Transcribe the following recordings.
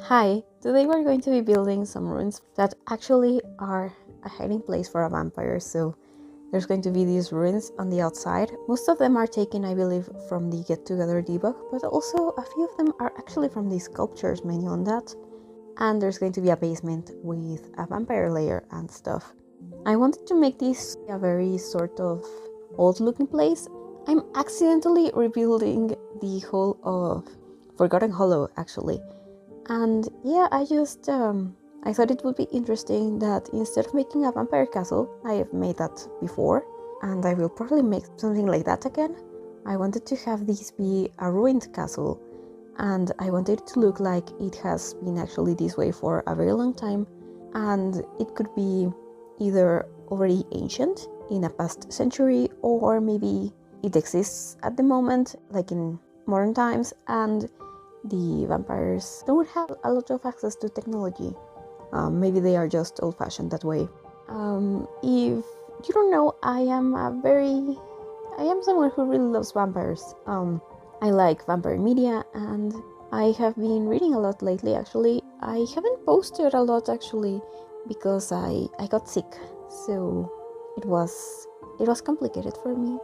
Hi, today we're going to be building some ruins that actually are a hiding place for a vampire. So there's going to be these ruins on the outside. Most of them are taken, I believe, from the Get Together debug, but also a few of them are actually from the sculptures menu on that. And there's going to be a basement with a vampire lair and stuff. I wanted to make this a very sort of old looking place. I'm accidentally rebuilding the whole of Forgotten Hollow actually. And yeah, I thought it would be interesting that instead of making a vampire castle, I have made that before, and I will probably make something like that again. I wanted to have this be a ruined castle, and I wanted it to look like it has been actually this way for a very long time, and it could be either already ancient in a past century, or maybe it exists at the moment, like in modern times, and the vampires don't have a lot of access to technology. Maybe they are just old-fashioned that way. If you don't know, I am someone who really loves vampires. I like vampire media, and I have been reading a lot lately. Actually, I haven't posted a lot actually because I got sick, so it was complicated for me.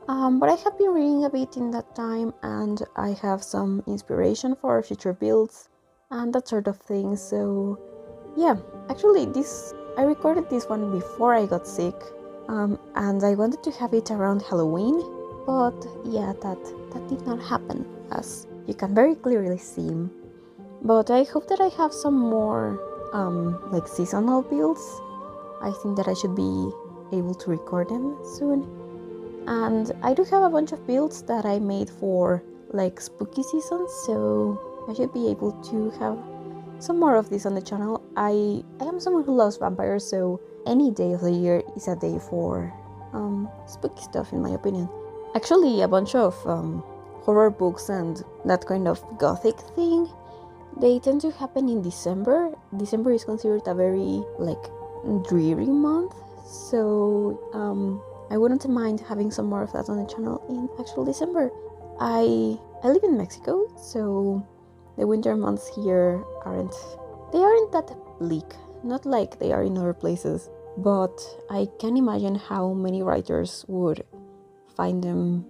But I have been reading a bit in that time, and I have some inspiration for future builds and that sort of thing. So yeah, actually this I recorded this one before I got sick, and I wanted to have it around Halloween, but yeah, that did not happen, as you can very clearly see. But I hope that I have some more like seasonal builds. I think that I should be able to record them soon. And I do have a bunch of builds that I made for like spooky season, so I should be able to have some more of this on the channel. I am someone who loves vampires, so any day of the year is a day for spooky stuff, in my opinion. Actually, a bunch of horror books and that kind of gothic thing, they tend to happen in December. December is considered a very like dreary month, so I wouldn't mind having some more of that on the channel in actual December. I live in Mexico, so the winter months here aren't that bleak. Not like they are in other places, but I can imagine how many writers would find them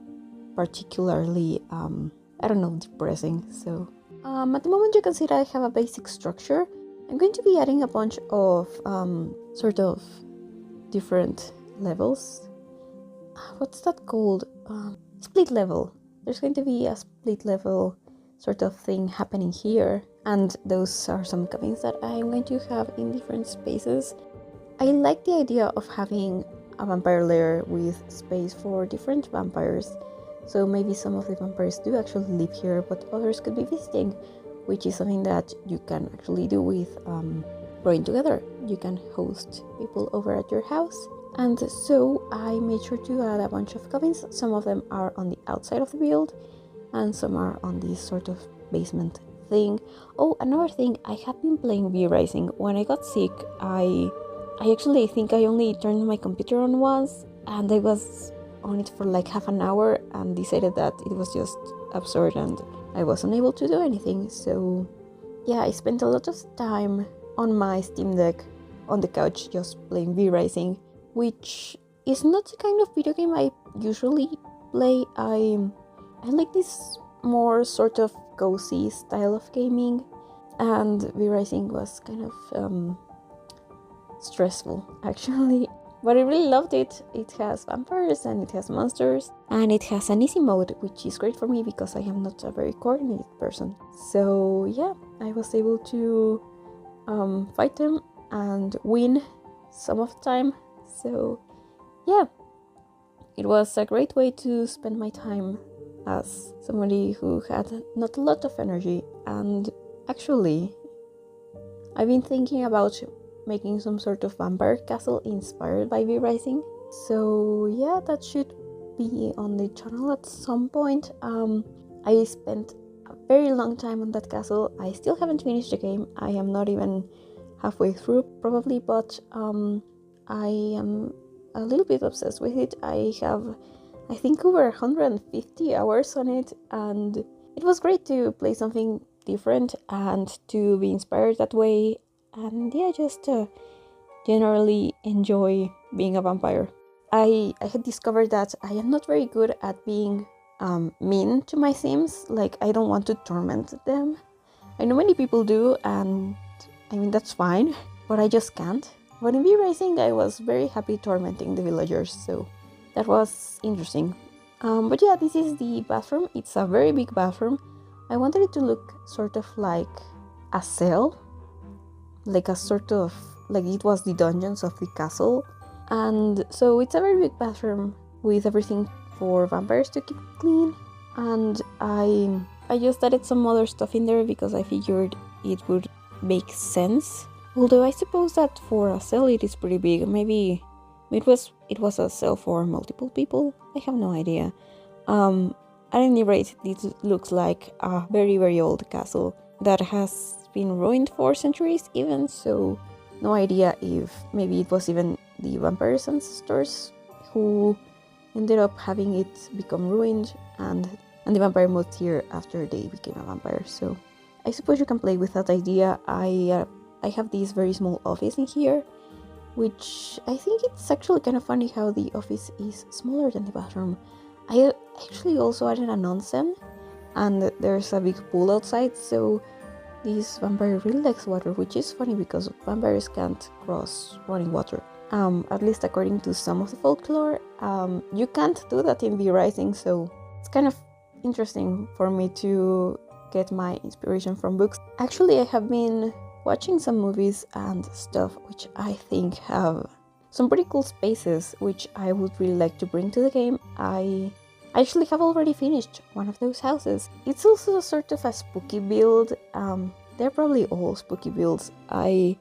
particularly I don't know, depressing. So at the moment you can see that I have a basic structure. I'm going to be adding a bunch of sort of different levels. What's that called? Split level. There's going to be a split level sort of thing happening here, and those are some cabins that I'm going to have in different spaces. I like the idea of having a vampire lair with space for different vampires, so maybe some of the vampires do actually live here, but others could be visiting, which is something that you can actually do with growing together. You can host people over at your house. And so I made sure to add a bunch of cabins. Some of them are on the outside of the build, and some are on this sort of basement thing. Oh, another thing, I have been playing V-Rising. When I got sick, I actually think I only turned my computer on once, and I was on it for like half an hour and decided that it was just absurd and I wasn't able to do anything. So yeah, I spent a lot of time on my Steam Deck on the couch just playing V-Rising, which is not the kind of video game I usually play. I like this more sort of cozy style of gaming, and V-Rising was kind of stressful actually. But I really loved it. It has vampires and it has monsters, and it has an easy mode, which is great for me because I am not a very coordinated person. So yeah, I was able to fight them and win some of the time. So yeah, it was a great way to spend my time as somebody who had not a lot of energy. And actually, I've been thinking about making some sort of vampire castle inspired by V-Rising. So yeah, that should be on the channel at some point. I spent a very long time on that castle. I still haven't finished the game. I am not even halfway through probably, but I am a little bit obsessed with it. I have, I think, over 150 hours on it, and it was great to play something different and to be inspired that way, and yeah, just generally enjoy being a vampire. I had discovered that I am not very good at being mean to my Sims. Like, I don't want to torment them. I know many people do, and I mean, that's fine, but I just can't. But in V Racing, I was very happy tormenting the villagers, so that was interesting. But yeah, this is the bathroom. It's a very big bathroom. I wanted it to look sort of like a cell, like a sort of, like it was the dungeons of the castle. And so it's a very big bathroom with everything for vampires to keep clean. And I just added some other stuff in there because I figured it would make sense. Although I suppose that for a cell it is pretty big. Maybe it was a cell for multiple people. I have no idea. At any rate, it looks like a very, very old castle that has been ruined for centuries even, so no idea if maybe it was even the vampires' ancestors who ended up having it become ruined, and the vampire moved here after they became a vampire. So I suppose you can play with that idea. I have this very small office in here, which I think it's actually kind of funny how the office is smaller than the bathroom. I actually also added an onsen, and there's a big pool outside, so this vampire really likes water, which is funny because vampires can't cross running water. At least according to some of the folklore. You can't do that in V Rising, so it's kind of interesting for me to get my inspiration from books. Actually, I have been watching some movies and stuff which I think have some pretty cool spaces which I would really like to bring to the game. I actually have already finished one of those houses. It's also sort of a spooky build. They're probably all spooky builds. I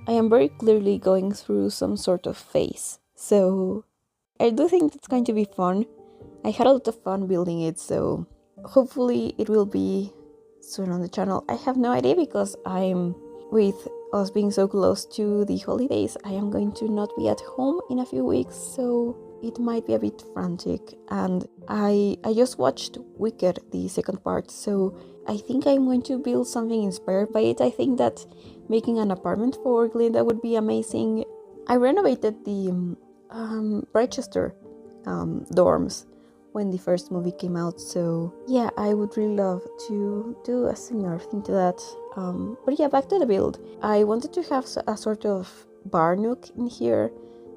am very clearly going through some sort of phase, so I do think it's going to be fun. I had a lot of fun building it, so hopefully it will be soon on the channel. I have no idea because with us being so close to the holidays, I am going to not be at home in a few weeks, so it might be a bit frantic. And I just watched Wicked, the second part, so I think I'm going to build something inspired by it. I think that making an apartment for Glinda would be amazing. I renovated the Rochester dorms when the first movie came out, so yeah, I would really love to do a similar thing to that. But yeah, back to the build. I wanted to have a sort of bar nook in here,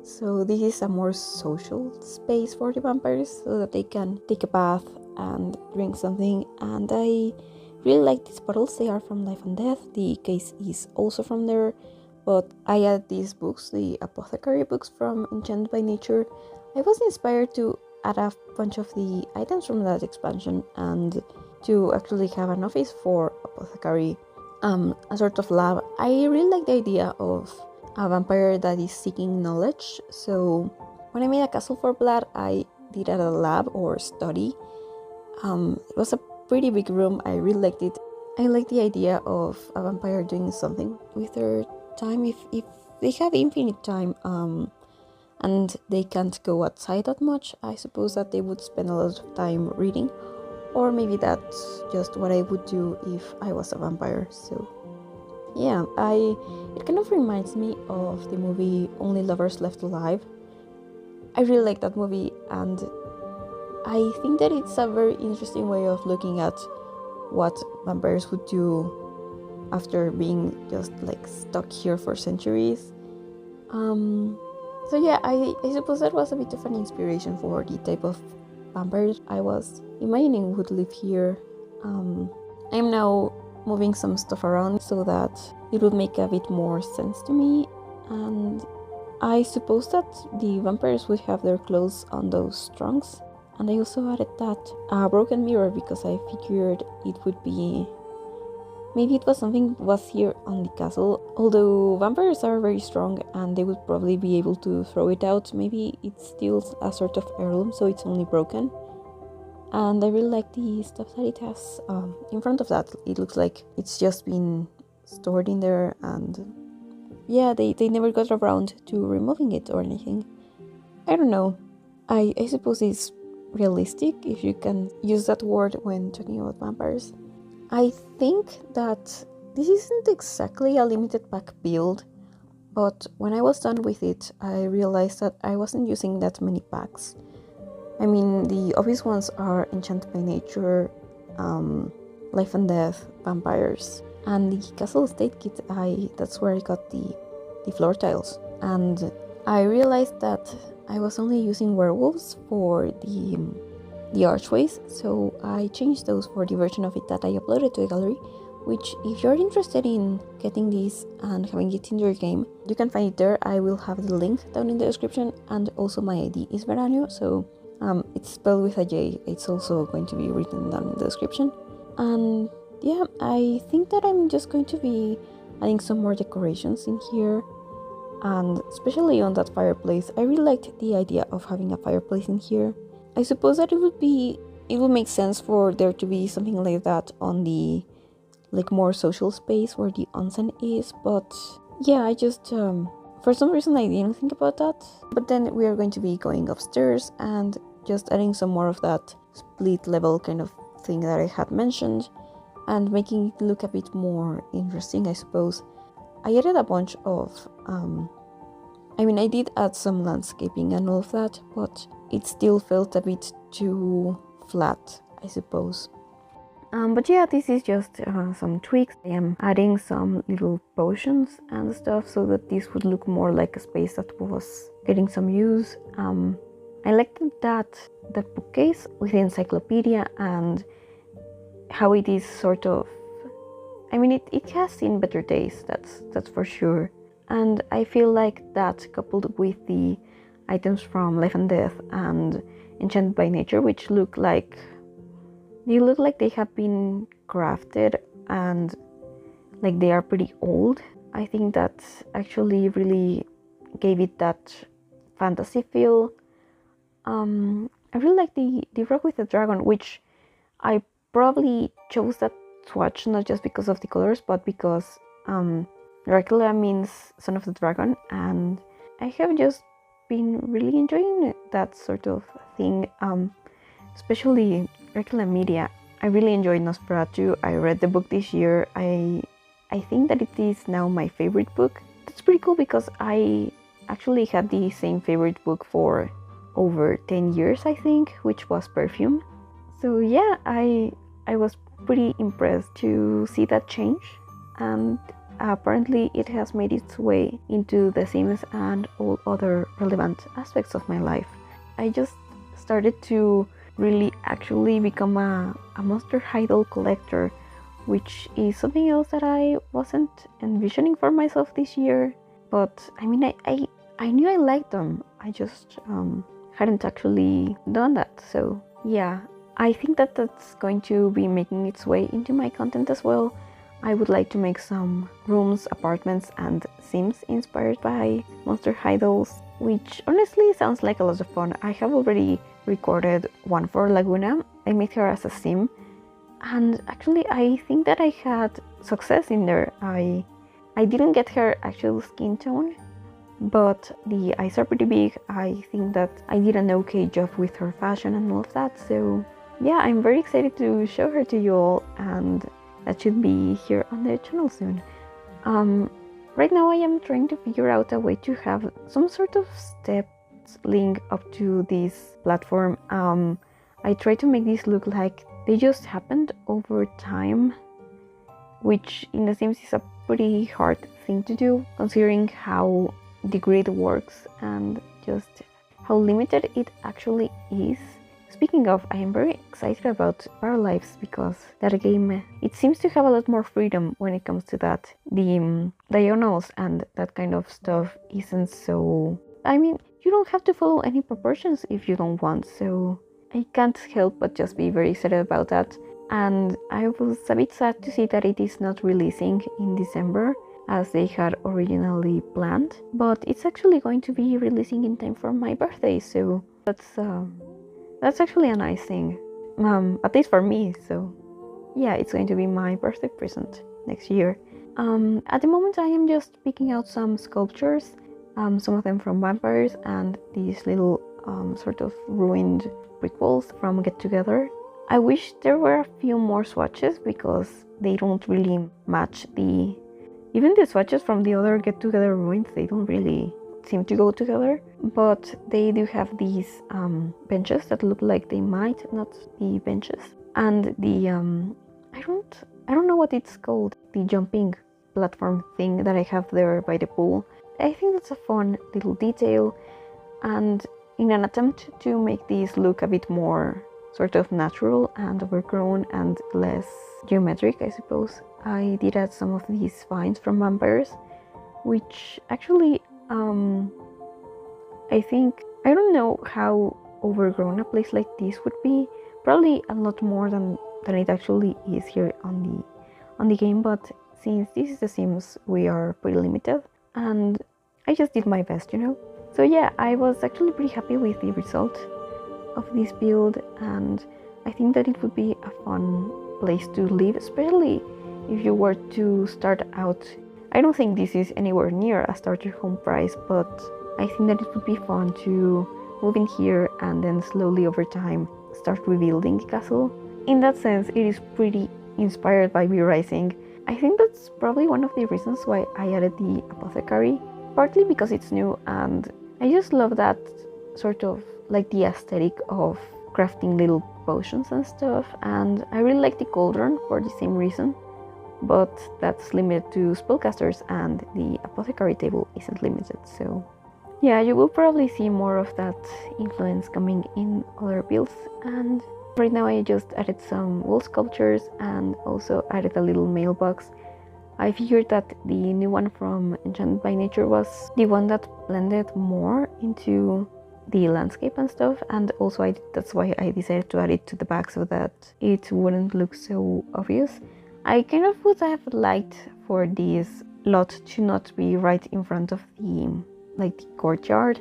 so this is a more social space for the vampires so that they can take a bath and drink something. And I really like these bottles. They are from Life and Death. The case is also from there, but I add these books, the apothecary books from Enchanted by Nature. I was inspired to add a bunch of the items from that expansion and to actually have an office for apothecary, a sort of lab. I really like the idea of a vampire that is seeking knowledge, so when I made a castle for Blood, I did add a lab or study. It was a pretty big room. I really liked it. I like the idea of a vampire doing something with their time. If they have infinite time, and they can't go outside that much, I suppose that they would spend a lot of time reading, or maybe that's just what I would do if I was a vampire. So yeah, it kind of reminds me of the movie Only Lovers Left Alive. I really like that movie, and I think that it's a very interesting way of looking at what vampires would do after being just like stuck here for centuries. So yeah, I suppose that was a bit of an inspiration for the type of vampires I was imagining would live here. I am now moving some stuff around so that it would make a bit more sense to me, and I suppose that the vampires would have their clothes on those trunks. And I also added that broken mirror because I figured it would be, maybe it was something that was here on the castle. Although vampires are very strong and they would probably be able to throw it out, maybe it's still a sort of heirloom, so it's only broken. And I really like the stuff that it has in front of that. It looks like it's just been stored in there, and yeah, they never got around to removing it or anything. I don't know. I suppose it's realistic, if you can use that word when talking about vampires. I think that this isn't exactly a limited pack build, but when I was done with it, I realized that I wasn't using that many packs. I mean, the obvious ones are Enchant by Nature, Life and Death, Vampires, and the Castle Estate kit. That's where I got the floor tiles, and I realized that I was only using werewolves for the archways, so I changed those for the version of it that I uploaded to a gallery. Which, if you're interested in getting this and having it in your game, you can find it there. I will have the link down in the description, and also my ID is Veranio, so it's spelled with a J. It's also going to be written down in the description. And yeah, I think that I'm just going to be adding some more decorations in here, and especially on that fireplace. I really liked the idea of having a fireplace in here. I suppose that it would make sense for there to be something like that on the more social space where the onsen is, but yeah, I just for some reason I didn't think about that. But then we are going to be going upstairs and just adding some more of that split level kind of thing that I had mentioned, and making it look a bit more interesting, I suppose. I added a bunch of I did add some landscaping and all of that, but it still felt a bit too flat, I suppose. But yeah, this is just some tweaks. I am adding some little potions and stuff so that this would look more like a space that was getting some use. I liked that the bookcase with the encyclopedia and how it is sort of... it has seen better days, that's for sure. And I feel like that, coupled with the items from Life and Death and Enchanted by Nature, which look like they have been crafted and like they are pretty old. I think that actually really gave it that fantasy feel. I really like the Rock with the Dragon, which I probably chose that swatch not just because of the colors, but because Dracula means son of the dragon, and I have just been really enjoying that sort of thing. Especially Dracula Media. I really enjoyed Nosferatu. I read the book this year. I think that it is now my favorite book. That's pretty cool because I actually had the same favorite book for over 10 years, I think, which was Perfume. So yeah, I was pretty impressed to see that change, and apparently it has made its way into the themes and all other relevant aspects of my life. I just started to really actually become a Monster Idol collector, which is something else that I wasn't envisioning for myself this year. But I knew I liked them. I just hadn't actually done that. So yeah, I think that that's going to be making its way into my content as well. I would like to make some rooms, apartments, and sims inspired by Monster Idols, which honestly sounds like a lot of fun. I have already recorded one for Laguna. I made her as a sim, and actually I think that I had success in there. I didn't get her actual skin tone, but the eyes are pretty big. I think that I did an okay job with her fashion and all of that. So yeah, I'm very excited to show her to you all, and that should be here on the channel soon. Right now I am trying to figure out a way to have some sort of steps link up to this platform. I try to make this look like they just happened over time, which in the Sims is a pretty hard thing to do, considering how the grid works and just how limited it actually is. Speaking of, I am very excited about Paralives because that game, it seems to have a lot more freedom when it comes to that. The diagonals and that kind of stuff isn't so... you don't have to follow any proportions if you don't want, so I can't help but just be very excited about that. And I was a bit sad to see that it is not releasing in December as they had originally planned, but it's actually going to be releasing in time for my birthday, so that's actually a nice thing, at least for me. So yeah, it's going to be my birthday present next year. At the moment I am just picking out some sculptures, some of them from vampires and these little sort of ruined brick walls from Get Together. I wish there were a few more swatches because they don't really match even the swatches from the other Get Together ruins, they don't really seem to go together. But they do have these benches that look like they might not be benches. And the, I don't know what it's called, the jumping platform thing that I have there by the pool. I think that's a fun little detail. And in an attempt to make these look a bit more sort of natural and overgrown and less geometric, I suppose, I did add some of these vines from vampires, which actually, I think, I don't know how overgrown a place like this would be. Probably a lot more than it actually is here on the game, but since this is The Sims, we are pretty limited, and I just did my best, you know? So yeah, I was actually pretty happy with the result of this build, and I think that it would be a fun place to live, especially if you were to start out. I don't think this is anywhere near a starter home price, but I think that it would be fun to move in here and then slowly over time start rebuilding the castle. In that sense, it is pretty inspired by V-Rising. I think that's probably one of the reasons why I added the apothecary, partly because it's new and I just love that sort of like the aesthetic of crafting little potions and stuff, and I really like the cauldron for the same reason, but that's limited to spellcasters and the apothecary table isn't limited, so yeah, you will probably see more of that influence coming in other builds. And right now I just added some wall sculptures and also added a little mailbox. I figured that the new one from Enchanted by Nature was the one that blended more into the landscape and stuff, and also that's why I decided to add it to the back so that it wouldn't look so obvious. I kind of would have liked for this lot to not be right in front of the courtyard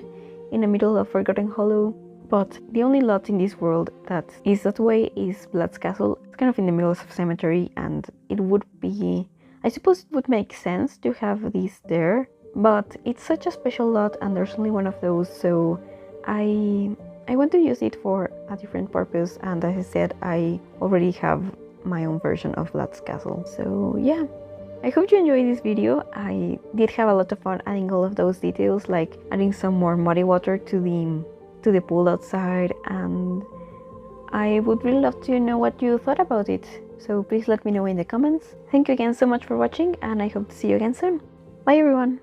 in the middle of Forgotten Hollow, but the only lot in this world that is that way is Blood's Castle. It's kind of in the middle of a cemetery, and it would be, I suppose it would make sense to have this there, but it's such a special lot and there's only one of those, so I want to use it for a different purpose, and as I said, I already have my own version of Blood's Castle. So yeah, I hope you enjoyed this video. I did have a lot of fun adding all of those details, like adding some more muddy water to the pool outside, and I would really love to know what you thought about it. So please let me know in the comments. Thank you again so much for watching, and I hope to see you again soon. Bye everyone!